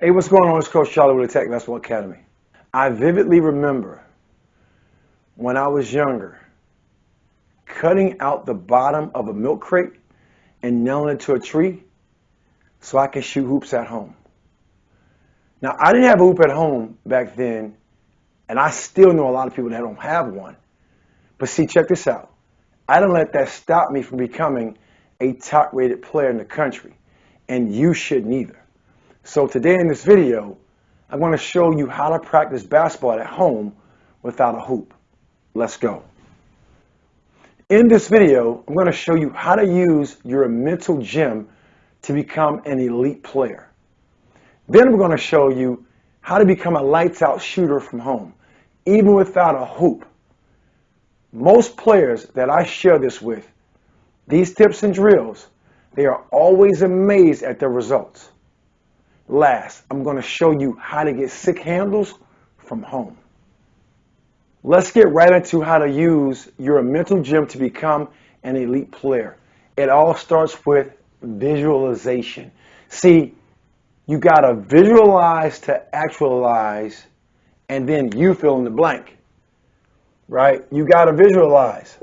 Hey, what's going on? It's Coach Charlie with the Tech Basketball Academy. I vividly remember when I was younger, cutting out the bottom of a milk crate and nailing it to a tree so I could shoot hoops at home. Now, I didn't have a hoop at home back then, and I still know a lot of people that don't have one. But see, check this out. I didn't let that stop me from becoming a top-rated player in the country, and you shouldn't either. So today in this video, I'm going to show you how to practice basketball at home without a hoop. Let's go. In this video, I'm going to show you how to use your mental gym to become an elite player. Then we're going to show you how to become a lights-out shooter from home, even without a hoop. Most players that I share this with, these tips and drills, they are always amazed at their results. Last, I'm going to show you how to get sick handles from home. Let's get right into how to use your mental gym to become an elite player. It all starts with visualization. See, you got to visualize to actualize, and then you fill in the blank, right? You got to visualize,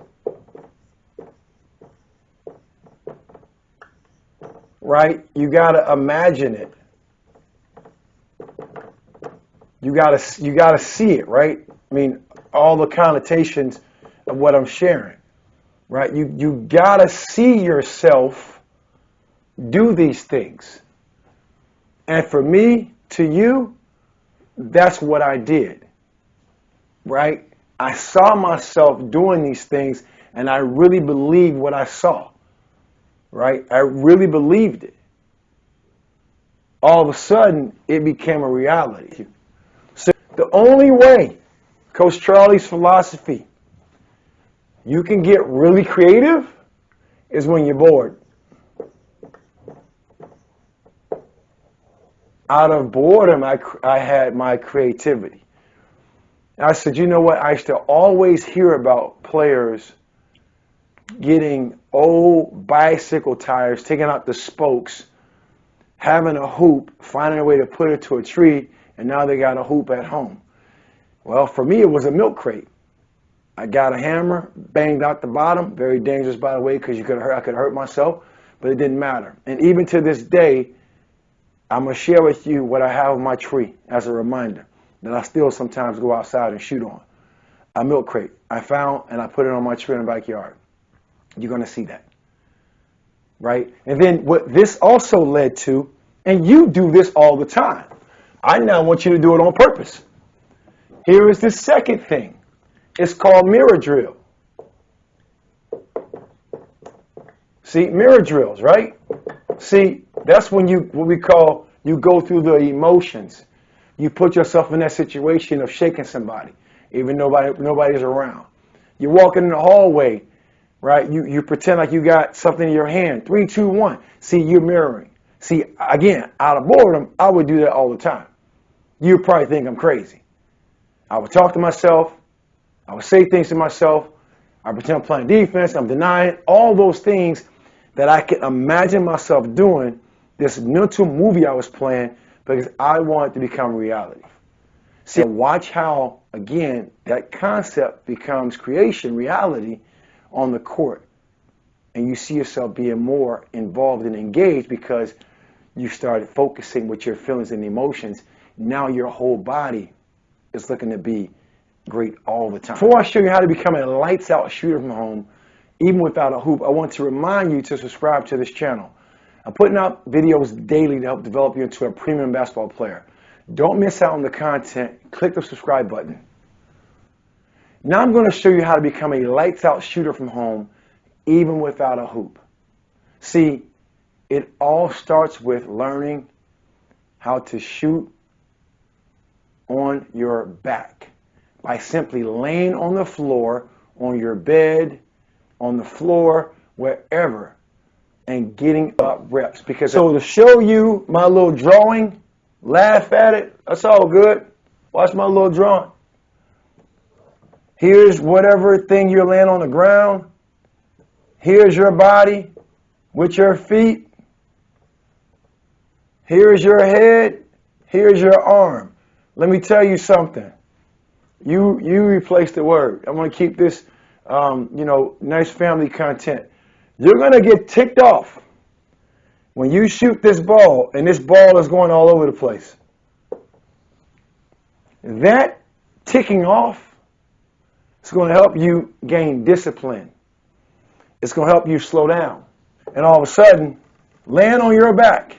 right? You got to imagine it. You gotta see it, right? I mean, all the connotations of what I'm sharing, right? You gotta see yourself do these things. And for me, to you, that's what I did, right? I saw myself doing these things, and I really believed what I saw, right? I really believed it. All of a sudden, it became a reality. So the only way, Coach Charlie's philosophy, you can get really creative is when you're bored. Out of boredom, I had my creativity. And I said, you know what? I used to always hear about players getting old bicycle tires, taking out the spokes, having a hoop, finding a way to put it to a tree, and now they got a hoop at home. Well, for me, it was a milk crate. I got a hammer, banged out the bottom. Very dangerous, by the way, because I could hurt myself, but it didn't matter. And even to this day, I'm going to share with you what I have on my tree as a reminder that I still sometimes go outside and shoot on. A milk crate I found, and I put it on my tree in the backyard. You're going to see that, right? And then what this also led to, and you do this all the time, I now want you to do it on purpose. Here is the second thing. It's called mirror drill. See, mirror drills, right? See, that's when what we call, you go through the emotions. You put yourself in that situation of shaking somebody, even nobody's around. You're walking in the hallway, right? You pretend like you got something in your hand. 3, 2, 1. See, you're mirroring. See, again, out of boredom, I would do that all the time. You'd probably think I'm crazy. I would talk to myself. I would say things to myself. I pretend I'm playing defense. I'm denying all those things that I could imagine myself doing, this mental movie I was playing, because I wanted to become reality. See, watch how, again, that concept becomes creation, reality on the court. And you see yourself being more involved and engaged because you started focusing with your feelings and emotions. Now your whole body is looking to be great all the time. Before I show you how to become a lights-out shooter from home, even without a hoop, I want to remind you to subscribe to this channel. I'm putting out videos daily to help develop you into a premium basketball player. Don't miss out on the content. Click the subscribe button. Now I'm going to show you how to become a lights-out shooter from home, even without a hoop. See, it all starts with learning how to shoot on your back by simply laying on the floor, on your bed, on the floor, wherever, and getting up reps. Because so to show you my little drawing, laugh at it, that's all good. Watch my little drawing. Here's whatever thing you're laying on the ground. Here's your body with your feet. Here's your head. Here's your arm. Let me tell you something. You replace the word. I want to keep this, nice family content. You're going to get ticked off when you shoot this ball and this ball is going all over the place. That ticking off is going to help you gain discipline. It's going to help you slow down. And all of a sudden, land on your back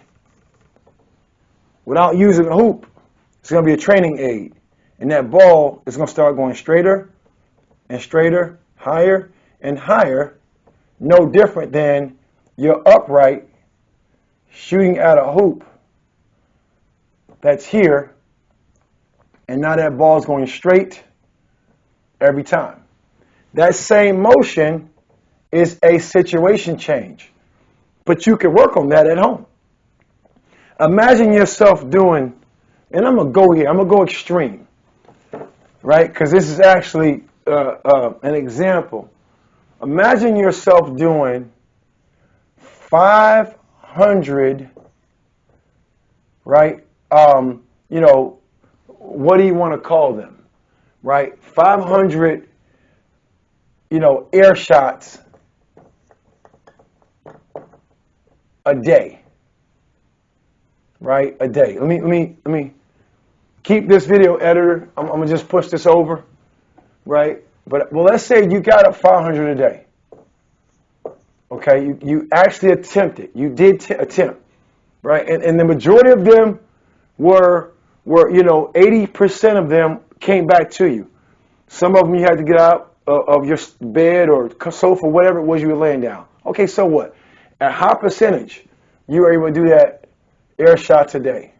without using a hoop. It's going to be a training aid. And that ball is going to start going straighter and straighter, higher and higher, no different than your upright shooting at a hoop that's here, and now that ball's going straight every time. That same motion is a situation change, but you can work on that at home. Imagine yourself doing, and I'm going to go here, I'm going to go extreme, right? Because this is actually an example. Imagine yourself doing 500, right? What do you want to call them, right? 500, air shots a day, right? A day. Let me keep this video editor. I'm gonna just push this over, right? But let's say you got up 500 a day. Okay, you actually attempted. You did attempt, right? And the majority of them were 80% of them came back to you. Some of them you had to get out of your bed or sofa, whatever it was you were laying down. Okay, so what? At high percentage, you were able to do that air shots a day.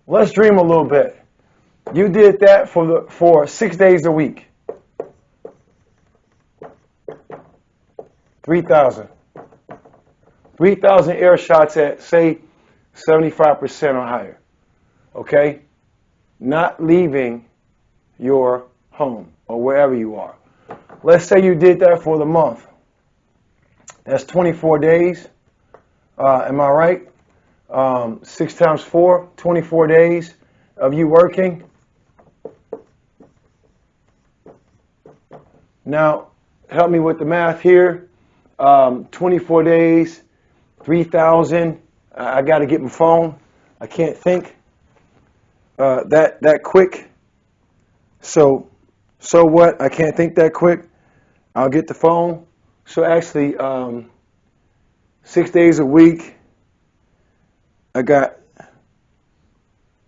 Let's dream a little bit. You did that for 6 days a week. 3,000. 3,000 air shots at, say, 75% or higher. Okay? Not leaving your home or wherever you are. Let's say you did that for the month. That's 24 days. Am I right? 6 times 4, 24 days of you working. Now, help me with the math here. 24 days, 3,000. I got to get my phone. I can't think that quick. So what? I can't think that quick. I'll get the phone. So actually, 6 days a week, I got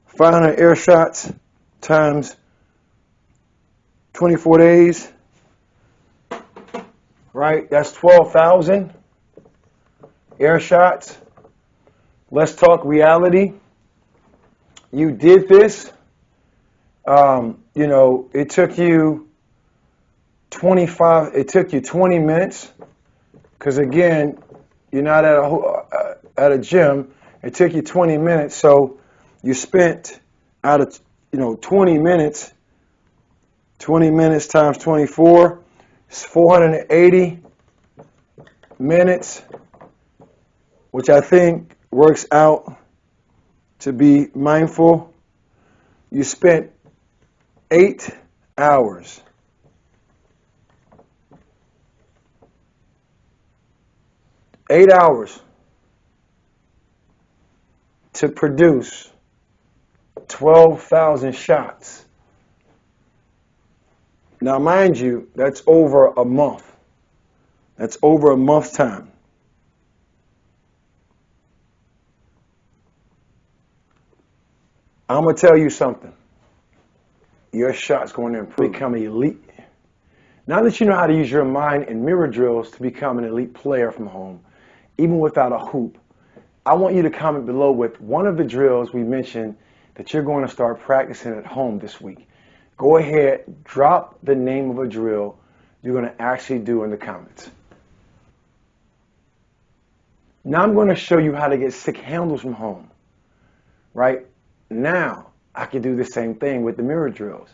500 air shots times 24 days. Right? That's 12,000 air shots. Let's talk reality. You did this. It took you 20 minutes. Because again, you're not at a gym. It took you 20 minutes. So you spent out of 20 minutes. 20 minutes times 24. It's 480 minutes, which I think works out to be mindful. You spent 8 hours. 8 hours to produce 12,000 shots. Now, mind you, that's over a month. That's over a month's time. I'm going to tell you something. Your shot's going to improve. Become an elite. Now that you know how to use your mind and mirror drills to become an elite player from home, even without a hoop, I want you to comment below with one of the drills we mentioned that you're going to start practicing at home this week. Go ahead, drop the name of a drill you're going to actually do in the comments. Now I'm going to show you how to get sick handles from home. Right? Now I can do the same thing with the mirror drills.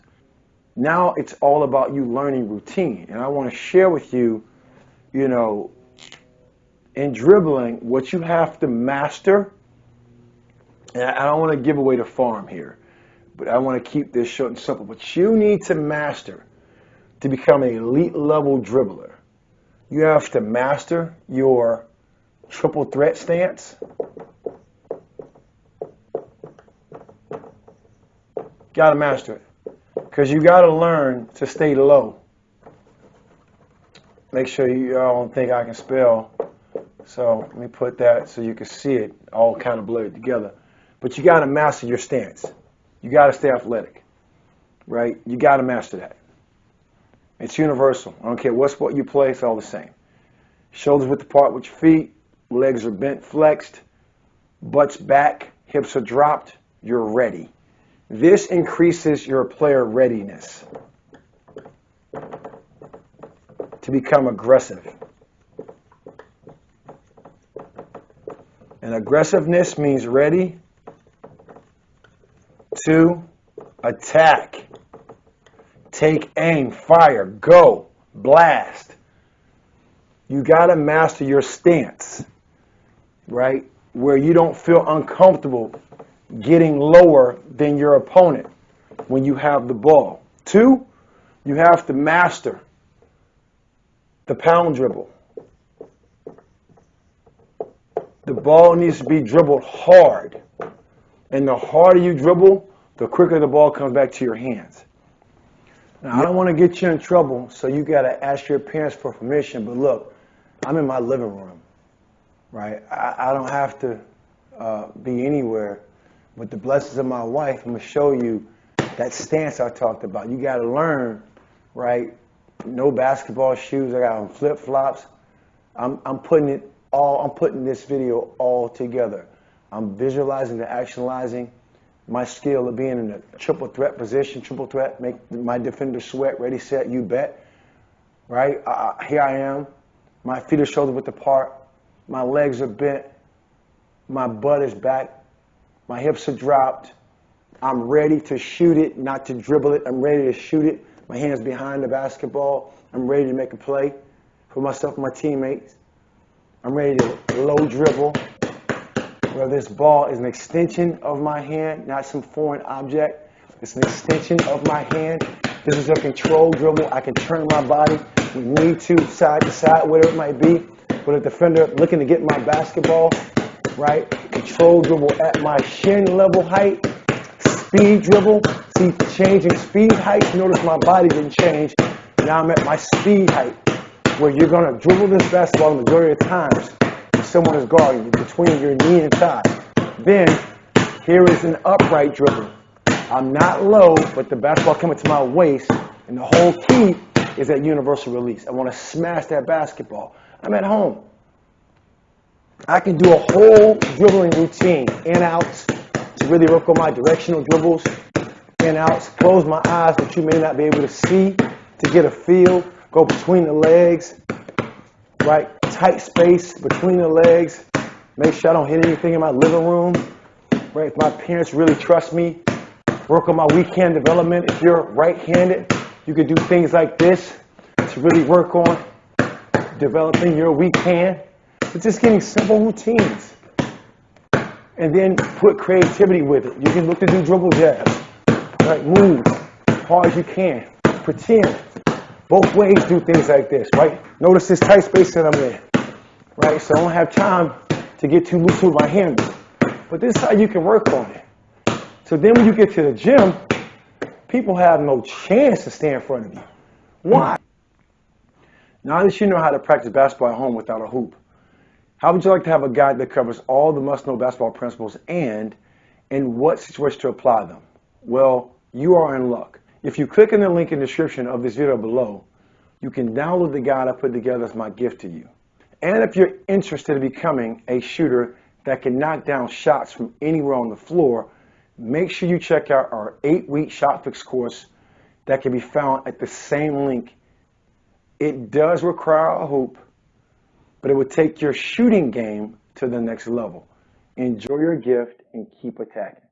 Now it's all about you learning routine. And I want to share with you, in In dribbling, what you have to master, and I don't want to give away the farm here, but I want to keep this short and simple, but you need to master to become an elite level dribbler. You have to master your triple threat stance. Got to master it. Because you got to learn to stay low. Make sure you don't think I can spell. So let me put that so you can see it all kind of blurred together. But you got to master your stance. You got to stay athletic, right? You got to master that. It's universal. I don't care what sport you play, it's all the same. Shoulders width apart with your feet, legs are bent, flexed, butts back, hips are dropped, you're ready. This increases your player readiness to become aggressive. And aggressiveness means ready to attack. Take aim, fire, go, blast. You got to master your stance, right? Where you don't feel uncomfortable getting lower than your opponent when you have the ball. 2, you have to master the pound dribble. The ball needs to be dribbled hard. And the harder you dribble, the quicker the ball comes back to your hands. Now, I don't want to get you in trouble, so you got to ask your parents for permission. But look, I'm in my living room, right? I don't have to be anywhere. With the blessings of my wife, I'm going to show you that stance I talked about. You got to learn, right? No basketball shoes. I got on flip-flops. I'm putting this video all together. I'm visualizing and actionalizing my skill of being in a triple threat position. Triple threat, make my defender sweat. Ready, set, you bet. Right? Here I am. My feet are shoulder width apart. My legs are bent. My butt is back. My hips are dropped. I'm ready to shoot it, not to dribble it. I'm ready to shoot it. My hands behind the basketball. I'm ready to make a play for myself and my teammates. I'm ready to low dribble, where this ball is an extension of my hand, not some foreign object. It's an extension of my hand. This is a control dribble. I can turn my body when need to, side to side, whatever it might be. With a defender looking to get my basketball, right? Control dribble at my shin level height. Speed dribble. See, changing speed height. Notice my body didn't change. Now I'm at my speed height, where you're going to dribble this basketball the majority of times when someone is guarding you between your knee and thigh. Then, here is an upright dribble. I'm not low, but the basketball coming to my waist, and the whole key is that universal release. I want to smash that basketball. I'm at home. I can do a whole dribbling routine, in, outs, to really work on my directional dribbles, in, outs, close my eyes, which you may not be able to see, to get a feel, go between the legs, right? Tight space between the legs. Make sure I don't hit anything in my living room, right? If my parents really trust me, work on my weak hand development. If you're right-handed, you can do things like this to really work on developing your weak hand. But just getting simple routines. And then put creativity with it. You can look to do dribble jabs, right? Move as hard as you can. Pretend. Both ways do things like this, right? Notice this tight space that I'm in, right? So I don't have time to get too loose with my hand. But this is how you can work on it. So then when you get to the gym, people have no chance to stay in front of you. Why? Now that you know how to practice basketball at home without a hoop, how would you like to have a guide that covers all the must-know basketball principles and in what situation to apply them? Well, you are in luck. If you click on the link in the description of this video below, you can download the guide I put together as my gift to you. And if you're interested in becoming a shooter that can knock down shots from anywhere on the floor, make sure you check out our 8-week shot fix course that can be found at the same link. It does require a hoop, but it will take your shooting game to the next level. Enjoy your gift and keep attacking.